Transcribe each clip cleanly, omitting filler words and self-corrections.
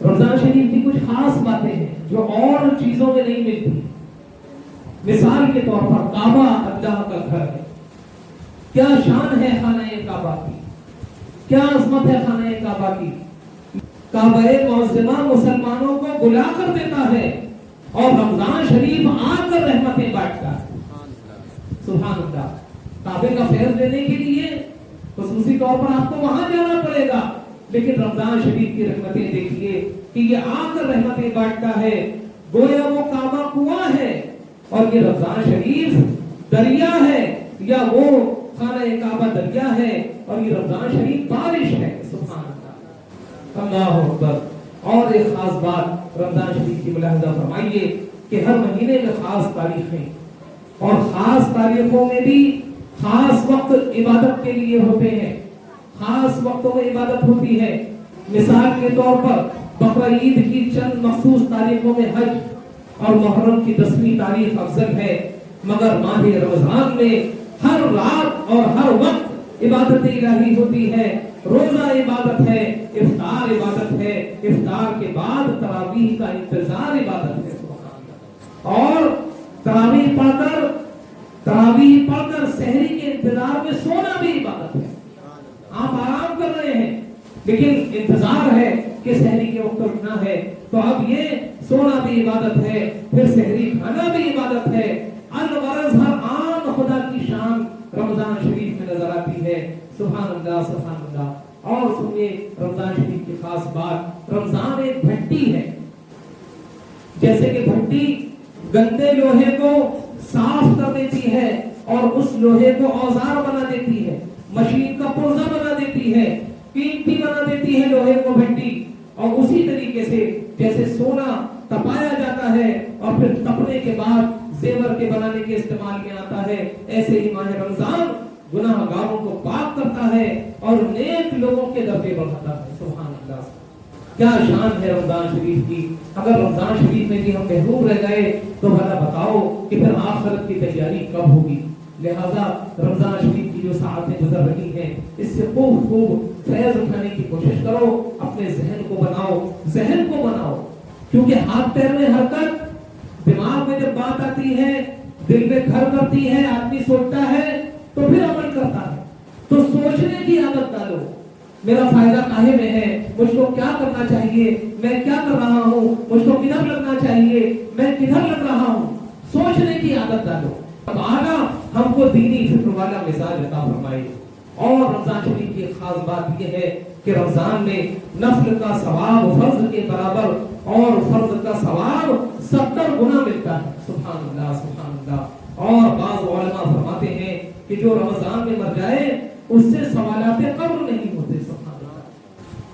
رمضان شریف کی کچھ خاص باتیں ہیں جو اور چیزوں میں نہیں ملتی. مثال کے طور پر کعبہ اللہ کا گھر ہے. کیا شان ہے خانہ کعبہ کی, کیا عظمت ہے خانہ کعبہ کی. کعبہ معظمہ مسلمانوں کو بلا کر دیتا ہے اور رمضان شریف آ کر رحمتیں بانٹتا ہے. سبحان اللہ. کعبے کا فیض لینے کے لیے خصوصی طور پر آپ کو وہاں جانا پڑے گا, لیکن رمضان شریف کی رحمتیں دیکھیے کہ یہ آ کر رحمتیں بانٹتا ہے. گویا وہ کعبہ کنواں ہے اور یہ رمضان شریف دریا ہے, یا وہ خانہ کعبہ دریا ہے اور یہ رمضان شریف بارش ہے. سبحان اللہ, اللہ اکبر. اور ایک خاص بات رمضان شریف کی ملاحظہ فرمائیے کہ ہر مہینے میں خاص تاریخیں, اور خاص تاریخوں میں بھی خاص وقت عبادت کے لیے ہوتے ہیں, خاص وقتوں میں عبادت ہوتی ہے. مثال کے طور پر بقرعید کی چند مخصوص تاریخوں میں حج اور محرم کی 10ویں تاریخ افضل ہے, مگر ماہ رمضان میں ہر رات اور ہر وقت عبادت الہی ہوتی ہے. روزہ عبادت ہے, افطار عبادت ہے, افطار کے بعد تراویح کا انتظار عبادت ہے. اور تراویح پڑھ کر سحری کے انتظار میں سونا بھی عبادت ہے. آپ آرام کر رہے ہیں لیکن انتظار ہے کہ سحری کے وقت اٹھنا ہے, تو اب یہ سونا بھی عبادت ہے, پھر سحری کھانا بھی عبادت ہے. الغرض ہر آن خدا کی شان رمضان شریف میں نظر آتی ہے. سبحان اللہ, سبحان اللہ. اور سنیے رمضان شریف کی خاص بات, رمضان ایک بھٹی ہے. جیسے کہ بھٹی گندے لوہے کو صاف کر دیتی ہے اور اس لوہے کو اوزار بنا دیتی ہے, مشین کا پرزہ بنا دیتی ہے, قیمتی بنا دیتی ہے لوہے کو بھٹی. اور اسی طریقے سے جیسے سونا تپایا جاتا ہے اور پھر تپنے کے بعد زیور کے بنانے کے استعمال میں آتا ہے, ایسے ہی ماہ رمضان گناہ گاروں کو پاک کرتا ہے اور نیک لوگوں کے درجے بڑھاتا ہے. سبحان اللہ. کیا شان ہے رمضان شریف کی. اگر رمضان شریف میں بھی ہم محروم رہ گئے تو بھلا بتاؤ کہ پھر آخرت کی تیاری کب ہوگی. لہذا رمضان شریف کی جو ساعتیں گزر رہی ہیں اس سے خوب فیض اٹھانے کی کوشش کرو. اپنے ذہن کو بناؤ, کیونکہ ہاتھ پیر میں حرکت, دماغ میں جب بات آتی ہے, دل میں گھر کرتی ہے, آدمی سوچتا ہے تو پھر عمل کرتا ہے. تو سوچنے کی عادت ڈالو. میرا فائدہ کاہے میں ہے, مجھ کو کیا کرنا چاہیے, میں کیا کر رہا ہوں, مجھ کو کدھر لگنا چاہیے, میں کدھر لگ رہا ہوں. سوچنے کی عادت ڈالو. اب آگا ہم کو دینی فکر والا مزاج عطا فرمائے. اور رمضان شریف کی خاص بات یہ ہے کہ رمضان میں نفل کا ثواب فرض کے برابر اور فرض کا ثواب 70 گنا ملتا ہے. سبحان اللہ, سبحان اللہ. اور بعض علماء فرماتے ہیں کہ جو رمضان میں مر جائے اس سے سوالات قبر نہیں ہوتے. سبحان اللہ.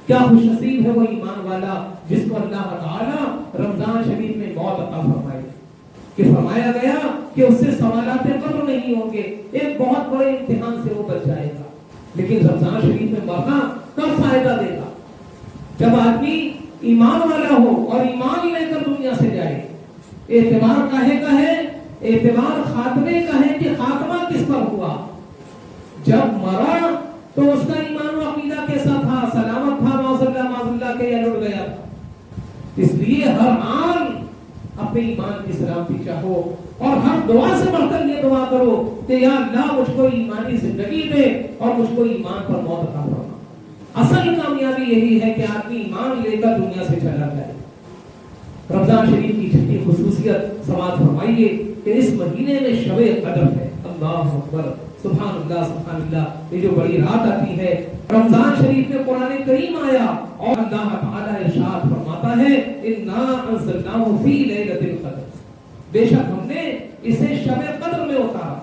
کیا خوش نصیب ہے وہ ایمان والا جس کو اللہ تعالی رمضان شریف میں موت عطا فرمائے, کہ فرمایا گیا کہ اس سے سوالات قبر نہیں ہوں گے, ایک بہت بڑے امتحان سے وہ بچ جائے گا. لیکن رمضان شریف میں مرنا کب فائدہ دے گا؟ جب آدمی ایمان والا ہو اور ایمان لے کر دنیا سے جائے. اعتبار کاہے کا ہے؟ اعتبار خاتمے کا ہے کہ خاتمہ کس پر ہوا. جب مرا تو اس کا ایمان و عقیدہ کیسا تھا, سلامت تھا, معاذ کے یا لڑ گیا تھا. اس لیے ہر آن اپنے ایمان کی سلامتی چاہو اور ہر دعا سے بڑھ کر یہ دعا کرو کہ یا اللہ مجھ کو ایمانی زندگی دے اور مجھ کو ایمان پر موت عطا فرما. اصل کامیابی یہی ہے کہ آدمی ایمان لے کر دنیا سے چلا جائے. رمضان شریف کی چھٹی خصوصیت سماعت فرمائیے کہ اس مہینے میں شب قدر ہے. اللہ اکبر, سبحان اللہ, سبحان اللہ. یہ جو بڑی رات آتی ہے رمضان شریف میں قرآن کریم آیا اور اللہ تعالی ارشاد فرماتا ہے انا انزلناہ فی لیلۃ القدر, بے شک ہم نے اسے شب قدر میں اتارا.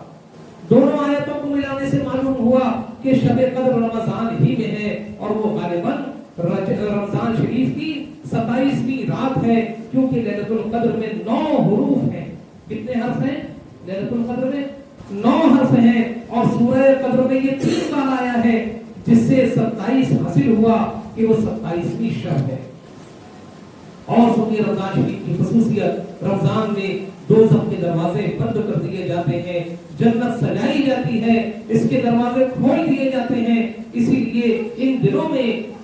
دونوں آیتوں کو ملانے سے معلوم ہوا کہ شب قدر رمضان ہی میں ہے اور وہ غالباً رمضان شریف کی 27ویں رات ہے, کیونکہ لیلۃ القدر میں 9 حروف ہیں. کتنے حرف ہیں لیلۃ القدر میں؟ 9 حرف ہیں. اور سورہ قدر میں یہ 3 بار آیا ہے جس سے 27 حاصل ہوا کہ وہ 27ویں شب ہے. اور سنیے رمضان شریف کی خصوصیت, رمضان میں دوزخ کے دروازے بند کر دیے جاتے ہیں, جنت سجائی جاتی ہے, اس کے دروازے کھول دیے جاتے ہیں. اسی لیے ان دنوں میں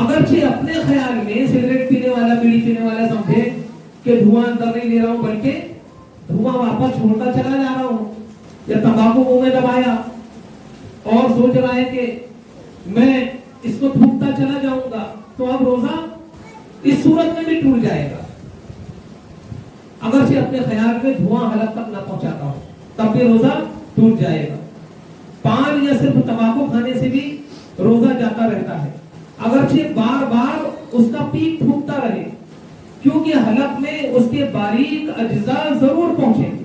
اگرچہ اپنے خیال میں سگریٹ پینے والا بیڑی پینے والا سمجھے کہ دھواں اندر نہیں لے رہا ہوں بلکہ دھواں واپس چھوڑتا چلا جا رہا ہوں، یا تمباکو منہ میں دبایا اور سوچ رہا ہے کہ میں اس کو تھوکتا چلا جاؤں گا، تو اب روزہ اس صورت میں بھی ٹوٹ جائے گا۔ اگرچہ اپنے خیال میں دھواں حلق تک نہ پہنچاتا ہو تب بھی روزہ ٹوٹ جائے گا۔ پان یا صرف تمباکو کھانے سے بھی روزہ جاتا رہتا ہے، اگرچہ بار بار اس کا پیپ پھونکتا رہے، کیونکہ حلق میں اس کے باریک اجزاء ضرور پہنچیں گے،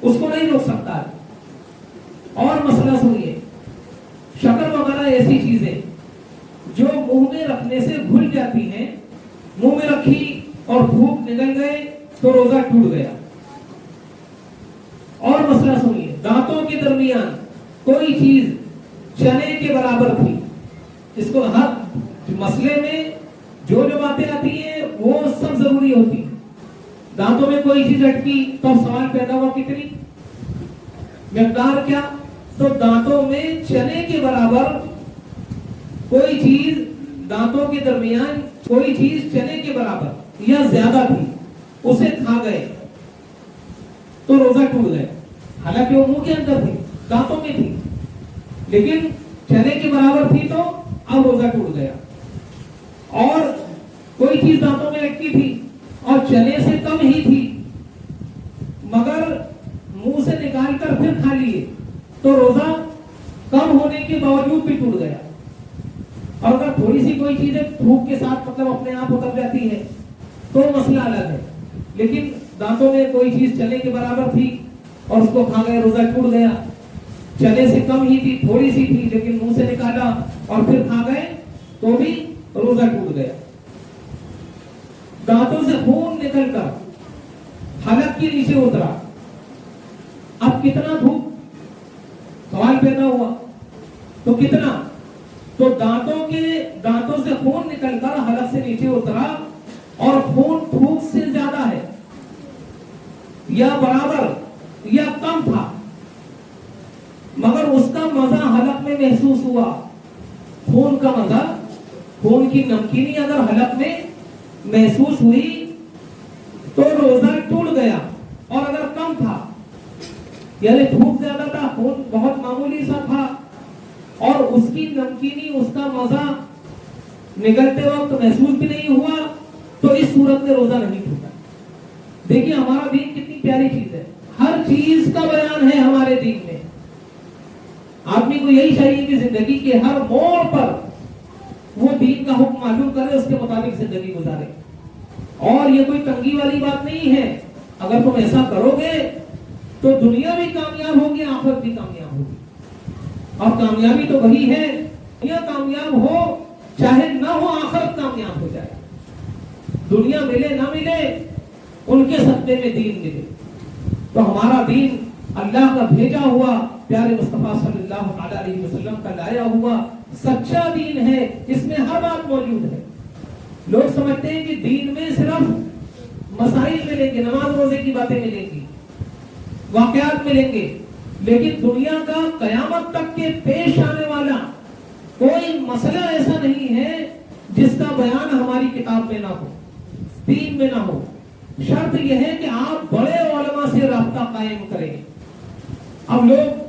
اس کو نہیں روک سکتا ہے۔ اور مسئلہ سنیے، شکر وغیرہ ایسی چیزیں جو منہ میں رکھنے سے گھل جاتی ہیں، منہ میں رکھی اور دھوپ نکل گئے تو روزہ ٹوٹ گیا۔ اور مسئلہ سنیے، دانتوں کے درمیان کوئی چیز چنے کے برابر تھی، اس کو ہر مسئلے میں جو باتیں آتی ہیں وہ سب ضروری ہوتی ہیں۔ دانتوں میں کوئی چیز اٹکی تو سوال پیدا ہوا کتنی مقدار کیا؟ تو دانتوں میں چنے کے برابر کوئی چیز، دانتوں کے درمیان کوئی چیز چنے کے برابر یا زیادہ تھی، اسے کھا گئے تو روزہ ٹوٹ گئے۔ حالانکہ وہ منہ کے اندر تھی، دانتوں میں تھی، لیکن چنے کے برابر تھی تو اب روزہ ٹوٹ گیا۔ اور کوئی چیز دانتوں میں لٹکی تھی اور چنے سے کم ہی تھی، مگر منہ سے نکال کر پھر کھا لیے تو روزہ کم ہونے کے باوجود بھی ٹوٹ گیا۔ اور اگر تھوڑی سی کوئی چیز تھوک کے ساتھ مطلب اپنے آپ اتر جاتی ہے تو مسئلہ الگ ہے، لیکن دانتوں میں کوئی چیز چنے کے برابر تھی اور اس کو کھا گئے، روزہ ٹوٹ گیا۔ چنے سے کم ہی تھی، تھوڑی سی تھی، لیکن منہ سے نکالا اور پھر کھا گئے تو بھی روزہ ٹوٹ گیا۔ دانتوں سے خون نکل کر حلق کے نیچے اترا، اب کتنا تھوک؟ سوال پیدا ہوا، تو کتنا؟ تو دانتوں سے خون نکل کر حلق سے نیچے اترا اور خون تھوک سے زیادہ ہے یا برابر یا کم تھا، مگر اس کا مزہ حلق میں محسوس ہوا۔ خون کا مزہ، خون کی نمکینی اگر حلق میں محسوس ہوئی تو روزہ ٹوٹ گیا۔ اور اگر کم تھا، یعنی تھوک زیادہ تھا، خون بہت معمولی سا تھا اور اس کی نمکینی، اس کا مزہ نکلتے وقت محسوس بھی نہیں ہوا، تو اس صورت میں روزہ نہیں ٹوٹا۔ دیکھیے ہمارا دین کتنی پیاری چیز ہے، ہر چیز کا بیان ہے ہمارے دین میں۔ آدمی کو یہی چاہیے کہ زندگی کے ہر موڑ پر وہ دین کا حکم معلوم کرے، اس کے مطابق زندگی گزارے۔ اور یہ کوئی تنگی والی بات نہیں ہے، اگر تم ایسا کرو گے تو دنیا بھی کامیاب ہوگی، آخرت بھی کامیاب ہوگی۔ اور کامیابی تو وہی ہے، دنیا کامیاب ہو چاہے نہ ہو، آخرت کامیاب ہو جائے۔ دنیا ملے نہ ملے، ان کے صدقے میں دین ملے۔ تو ہمارا دین اللہ کا بھیجا ہوا، پیارے مصطفیٰ صلی اللہ علیہ وسلم کا لایا ہوا سچا دین ہے، اس میں ہر بات موجود ہے۔ لوگ سمجھتے ہیں کہ دین میں صرف مسائل ملیں گے، نماز روزے کی باتیں ملیں گی، واقعات ملیں گے، لیکن دنیا کا قیامت تک کے پیش آنے والا کوئی مسئلہ ایسا نہیں ہے جس کا بیان ہماری کتاب میں نہ ہو، دین میں نہ ہو۔ شرط یہ ہے کہ آپ بڑے علماء سے رابطہ قائم کریں۔ اب لوگ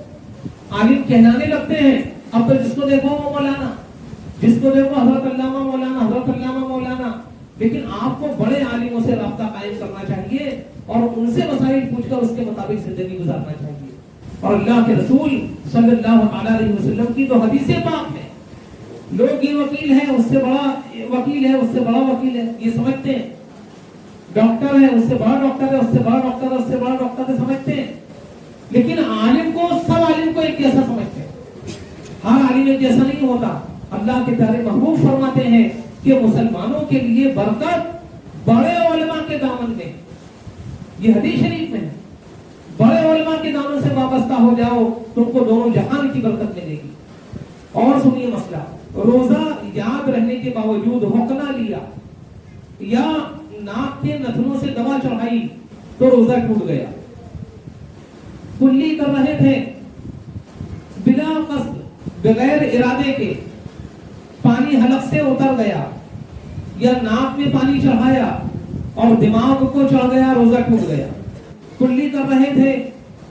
عالم کہلانے لگتے ہیں، اب تو جس کو دیکھو وہ مولانا، جس کو دیکھو حضرت علامہ مولانا، حضرت علامہ مولانا، لیکن آپ کو بڑے عالموں سے رابطہ قائم کرنا چاہیے اور ان سے مسائل پوچھ کر اس کے مطابق زندگی گزارنا چاہیے۔ اور اللہ کے رسول صلی اللہ علیہ وسلم کی تو حدیث پاک ہے، لوگ یہ وکیل ہے، اس سے بڑا وکیل ہے، اس سے بڑا وکیل ہے، یہ سمجھتے ہیں، ڈاکٹر ہے، اس سے بڑا ڈاکٹر ہے، اس سے بڑا ڈاکٹر ہے، اس سے بڑا ڈاکٹر ہے، سمجھتے ہیں۔ لیکن عالم کو، سب عالم کو ایک جیسا سمجھتے ہیں، ہر عالم ایک جیسا نہیں ہوتا۔ اللہ کے پیارے محبوب فرماتے ہیں کہ مسلمانوں کے لیے برکت بڑے علماء کے دامن میں، یہ حدیث شریف میں ہے، بڑے علماء کے دامن سے وابستہ ہو جاؤ، تم کو دونوں جہان کی برکت ملے گی۔ اور سنیے مسئلہ، روزہ یاد رہنے کے باوجود ہوکنا لیا یا ناک کے نتنوں سے دوا چڑھائی تو روزہ ٹوٹ گیا۔ کلی کر رہے تھے بلا قصد، بغیر ارادے کے، پانی حلق سے اتر گیا یا ناک میں پانی چڑھایا اور دماغ کو چڑھ گیا، روزہ ٹوٹ گیا۔ کلی کر رہے تھے،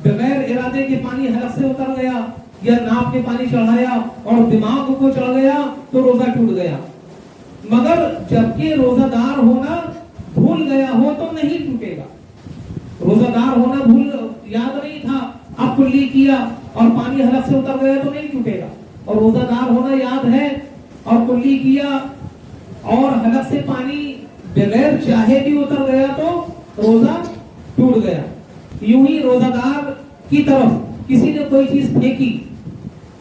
بغیر ارادے کے پانی حلق سے اتر گیا یا ناک میں پانی چڑھایا اور دماغ کو چڑھ گیا تو روزہ ٹوٹ گیا۔ مگر جبکہ روزہ دار ہونا بھول گیا ہو تو نہیں ٹوٹے گا۔ روزہ دار ہونا یاد نہیں تھا، اب کلی کیا اور پانی حلق سے اتر گیا تو نہیں ٹوٹے گا۔ اور روزہ دار ہونا یاد ہے اور کلی کیا اور حلق سے پانی بغیر چاہے بھی اتر گیا تو روزہ ٹوٹ گیا۔ یوں ہی روزہ دار کی طرف کسی نے کوئی چیز پھینکی،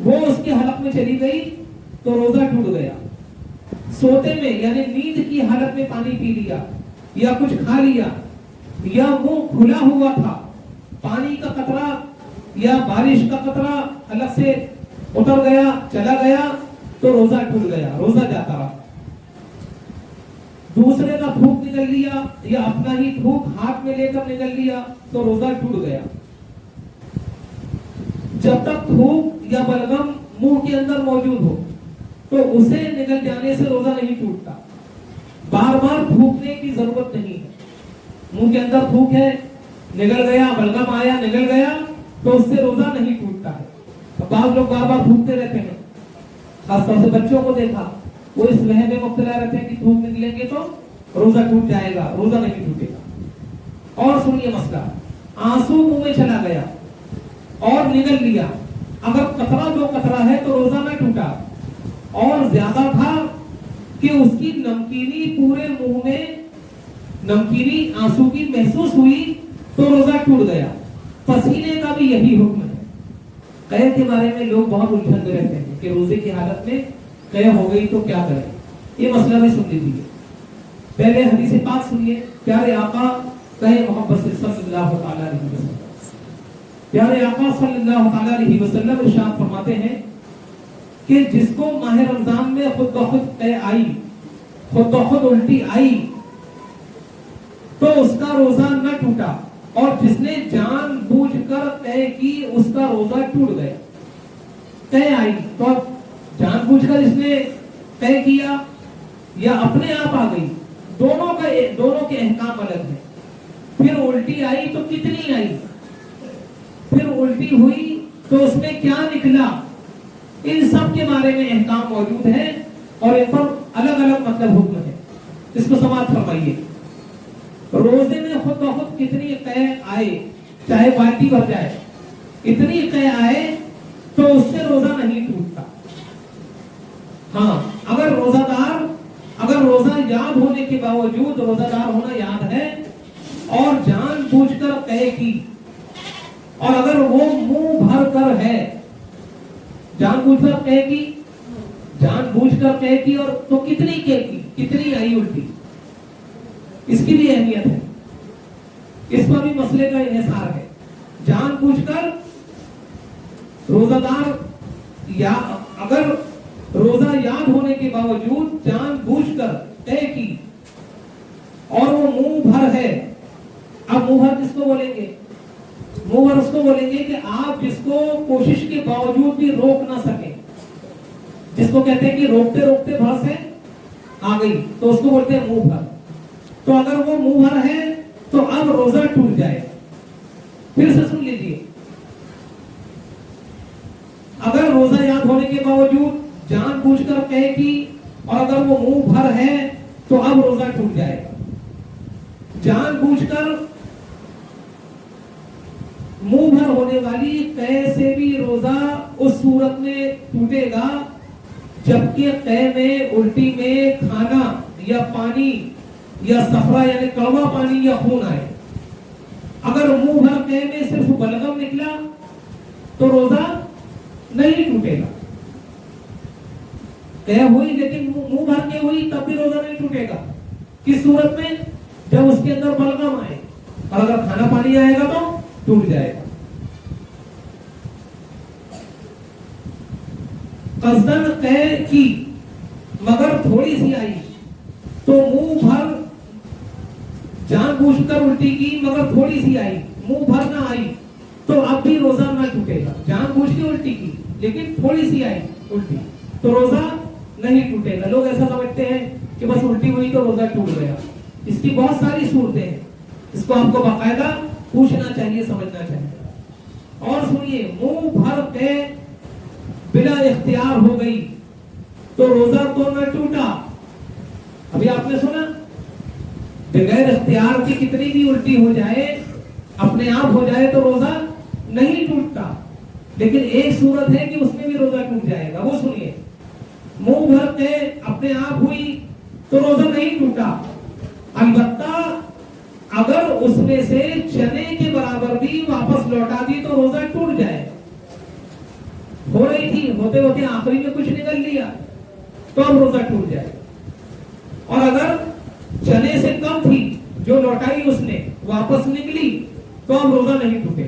وہ اس کے حلق میں چلی گئی تو روزہ ٹوٹ گیا۔ سوتے میں یعنی نیند کی حالت میں پانی پی لیا یا کچھ کھا لیا یا منہ کھلا ہوا تھا، پانی کا قطرہ یا بارش کا قطرہ حلق سے اتر گیا، چلا گیا تو روزہ ٹوٹ گیا، روزہ جاتا رہا۔ دوسرے کا تھوک نکل لیا یا اپنا ہی تھوک ہاتھ میں لے کر نکل لیا تو روزہ ٹوٹ گیا۔ جب تک تھوک یا بلغم منہ کے اندر موجود ہو تو اسے نکل جانے سے روزہ نہیں ٹوٹتا۔ بار بار تھوکنے کی ضرورت نہیں ہے۔ منہ کے اندر تھوک ہے، نکل گیا، بلغم آیا، نکل گیا تو اس سے روزہ نہیں ٹوٹتا ہے۔ بعض لوگ بار بار تھوکتے رہتے ہیں، خاص طور سے بچوں کو دیکھا، وہ اس وہم میں مبتلا رہتے ہیں کہ تھوک نکلیں گے تو روزہ ٹوٹ جائے گا، روزہ نہیں ٹوٹے گا۔ اور سنیے مسئلہ، آنسو منہ میں چلا گیا اور نگل لیا، اگر قطرہ دو قطرہ ہے تو روزہ نہ ٹوٹا، اور زیادہ تھا کہ اس کی نمکینی پورے منہ میں نمکینی آنسو کی محسوس ہوئی تو روزہ ٹوٹ گیا۔ پسینے کا بھی یہی حکم ہے۔ قے کے بارے میں لوگ بہت الجھن میں رہتے ہیں کہ روزے کی حالت میں قے ہو گئی تو کیا کریں، یہ مسئلہ بھی سن لیجیے۔ پہلے حدیث پاک سنیے، پیارے آقا کہے محمد صلی اللہ تعالی علیہ وسلم، پیارے آقا صلی اللہ تعالی علیہ وسلم ارشاد فرماتے ہیں کہ جس کو ماہ رمضان میں خود بخود قے آئی، خود بخود الٹی آئی تو اس کا روزہ نہ ٹوٹا، اور جس نے جان بوجھ کر قے کی اس کا روزہ ٹوٹ گیا۔ قے آئی تو جان بوجھ کر اس نے قے کیا یا اپنے آپ آ گئی، دونوں کے احکام الگ ہیں۔ پھر الٹی آئی تو کتنی آئی، پھر الٹی ہوئی تو اس میں کیا نکلا، ان سب کے بارے میں احکام موجود ہیں اور ان پر الگ الگ مطلب حکم ہے۔ اس کو سماعت فرمائیے۔ روزے میں خود بخود کتنی قے آئے، چاہے بالٹی بھر جائے، اتنی قے آئے تو اس سے روزہ نہیں ٹوٹتا۔ ہاں، اگر روزہ یاد ہونے کے باوجود، روزہ دار ہونا یاد ہے اور جان بوجھ کر قے کی، اور اگر وہ منہ بھر کر ہے، جان بوجھ کر قے کی، جان بوجھ کر قے کی، اور تو کتنی قے کی، کتنی آئی الٹی، اس کی بھی اہمیت ہے، اس پر بھی مسئلے کا انحصار ہے۔ جان بوجھ کر روزہ دار یا اگر روزہ یاد ہونے کے باوجود جان بوجھ کر قے کی اور وہ منہ بھر ہے، اب منہ بھر کس کو بولیں گے؟ منہ بھر اس کو بولیں گے کہ آپ جس کو کوشش کے باوجود بھی روک نہ سکیں، جس کو کہتے ہیں کہ روکتے روکتے بھر سے آ گئی تو اس کو بولتے ہیں منہ بھر۔ تو اگر وہ منہ بھر ہے تو اب روزہ ٹوٹ جائے۔ پھر سے سن لیجیے، اگر روزہ یاد ہونے کے باوجود جان بوجھ کر قے کی اور اگر وہ منہ بھر ہے تو اب روزہ ٹوٹ جائے گا۔ جان بوجھ کر منہ بھر ہونے والی قے سے بھی روزہ اس صورت میں ٹوٹے گا جبکہ قے میں، الٹی میں کھانا یا پانی یا صفرا یعنی کڑوا پانی یا خون آئے۔ اگر منہ بھر قے میں صرف بلغم نکلا تو روزہ نہیں ٹوٹے گا۔ قے ہوئی لیکن منہ بھر کے ہوئی تب بھی روزہ نہیں ٹوٹے گا۔ کس صورت میں؟ جب اس کے اندر بلغم آئے، اور اگر کھانا پانی آئے گا تو ٹوٹ جائے گا۔ قصدن قے کی مگر تھوڑی سی آئی تو منہ بھر، جان بوجھ کر الٹی کی مگر تھوڑی سی آئی، منہ بھر نہ آئی تو اب بھی روزہ نہ ٹوٹے گا۔ جان بوجھ کے الٹی کی لیکن تھوڑی سی آئی الٹی تو روزہ نہیں ٹوٹے گا. لوگ ایسا سمجھتے ہیں کہ بس الٹی ہوئی تو روزہ ٹوٹ گیا. اس کی بہت ساری صورتیں ہیں, اس کو آپ کو باقاعدہ پوچھنا چاہیے, سمجھنا چاہیے. اور سنیے, منہ بھر کے بلا اختیار ہو گئی تو روزہ تو نہ ٹوٹا. ابھی آپ نے سنا, بغیر اختیار کی کتنی بھی الٹی ہو جائے, اپنے آپ ہو جائے تو روزہ نہیں ٹوٹتا. لیکن ایک صورت ہے کہ اس میں بھی روزہ ٹوٹ جائے گا, وہ سنیے. منہ بھر کے اپنے آپ ہوئی تو روزہ نہیں ٹوٹا, البتہ اگر اس میں سے چنے کے برابر بھی واپس لوٹا دی تو روزہ ٹوٹ جائے. ہو رہی تھی, ہوتے ہوتے آخری میں کچھ نکل لیا تو اب روزہ ٹوٹ جائے. اور اگر چنے سے کم تھی جو لوٹائی اس نے واپس نکلی تو اب روزہ نہیں ٹوٹے.